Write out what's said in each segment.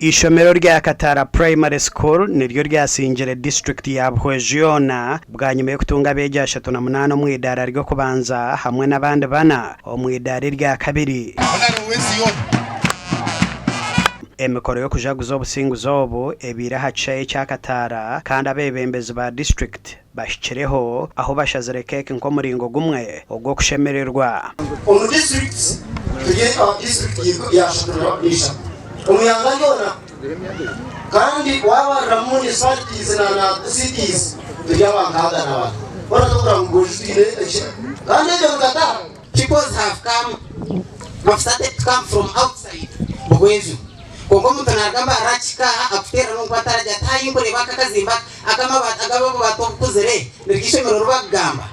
Ishomero rya Katara Primary School niryo ryasingire district ya Bwejyona bwa nyuma yo kutunga beja 38 mu idara ryo kubanza hamwe n'abandi bana mu idara rya kabiri. Emikoro yo kujaguza obusinguzo obu ebira hacaye cya Katara kandi abebembezi ba district bashikireho aho bashazire keke nko muringo gumwe ogwo kushemererwa. Omu district tugiye district ya Shaturabisha umuyanganyona kandi waba ramuni cities na cities tujawangaga na watu wanatoka ngojitine kandi ndio Katara people have started to come from outside Bwejyu kongo mutanagamba arachika akutera no kwataraja tayimbore bakakazimba akabo batokuzere nirigishemero rubagamba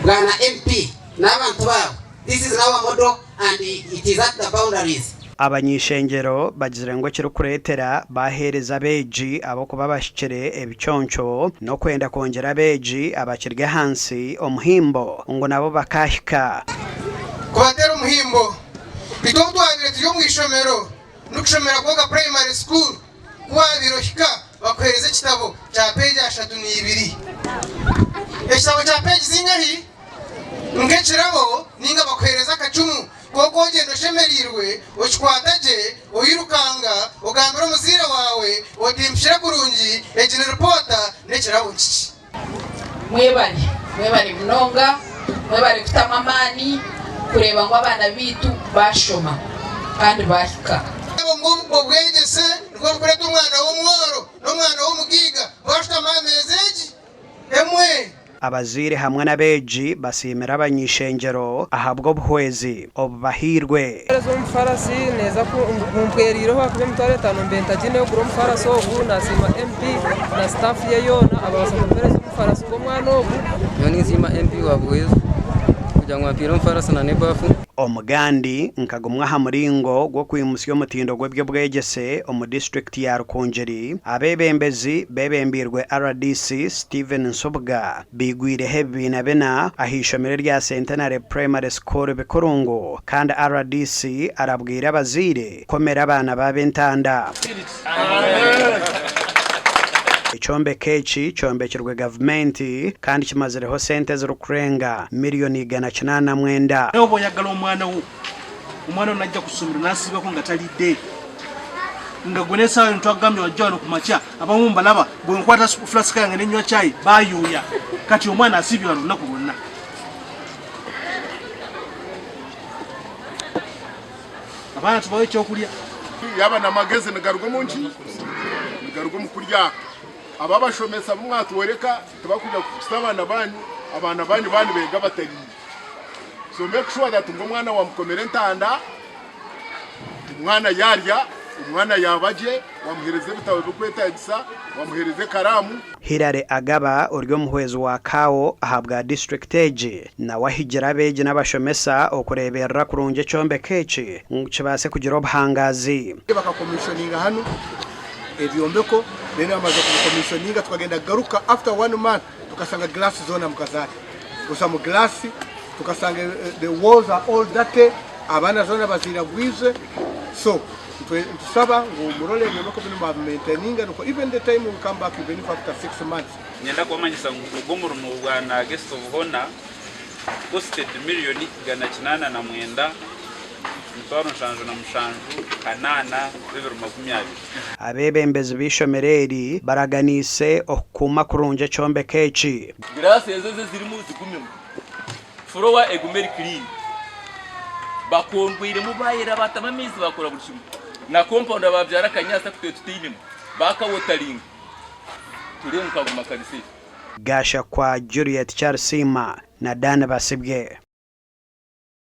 bwana MP n'abantu babo. This is our model and it is at the boundaries. Abanyishengero bagizire ngo kiri kuretera bahereza beji abo kuba bashikire ebiconco no kwenda kongera beji abakirge hansi omuhimbo ngo nabo bakahika kwatera umuhimbo bitotwabire tyo mwishomero nukushomera koga primary school kwabirohika bakohereza kitabo cha page 32 ekitabo cha page zingahi ngekirabo ninga bakohereza kacumu koko gendo shemerirwe ochikwataje oyirukanga ogambira muzira wawe odimshira kurungi ejine reporter nekirabo nchi mwebali mnonga mwebali kutamamani kureba ngo abana bitu bashoma kandi bahika ngo bwegese ngo kureta umwana w'umworo n'umwana w'umugiga bashita mamezeji emwe. Abazire hamwe n'abeji basimira abanyishengero ahabwo buhwezi obahirwe ezo mfarasi neza ku mpweriro hakuze mutare tano mbentagine yo kuro mfarasi obu nasima MP na staff ye yona abasomera zo mfarasi ngo mwana obu yoni sima MP wabwezo kujangwa piro mfarasi na nebafu omugandi nkagumwa hamuringo gwo kwimusyo mutindo gwebyo bwegese omu district ya Rukungeri abebembezi bebembirwe RDC Steven Nsobga bigwire hebi na bena ahishomero rya Centenary Primary School Bikurungu kandi RDC arabwira abazire komera abana babentanda. Ichombe kechi chombekirwe government kandi kimazireho sente z'ukurenga miliyoni 189. Ebo yagala umwana najja kusumira nasibe ko ngatalide nga gonesa ntwagambye wajjano kumacha abamumba laba bwe nkwata flask yange nenywa chai bayuya kati omwana asibira lunaku lwonna. Abana tubawe kyokulya yaba na magezi ngarugo munchi ngarugo mukulya ababashomesa mwatu wereka tubakuja kusabana banyu abana banyu bandi bega batari. So make sure that umwana wa mkomere ntanda umwana yarya umwana yabaje wamuhereze bitawe bukwetagisa wamuhereze karamu. Hirare agaba uryo muhwezi wa kawo ahabwa district age na wahigira beje n'abashomesa okureberera kurunje chombe kechi nkibase kugira obhangazi baka commissioning hano ebyombeko nene amaze ku commissioning tukagenda garuka after 1 month tukasanga glass zone mukazati usamu glass tukasanga the walls are all dirty abana zone bazira gwize so tusaba ngo murole nyamako bino ma maintaining nuko even the time we come back even after 6 months nyenda kwamanyisa ngomuro no bwana guest of honor costed miliyoni 189 mutwaro nshanju na mushanju kanana 2020. Abebembezi bishomereri baraganise okuma kurunje chombe kechi grasi ezo zirimo zigumye forowa egumeri clean bakongwire mu bayira batamamizi bakora bushimo na compound ababyara kanyasa kutwe tutinimo baka watering turi mukaguma kanise Gasha kwa Juliet Charsima na Dana Basibwe.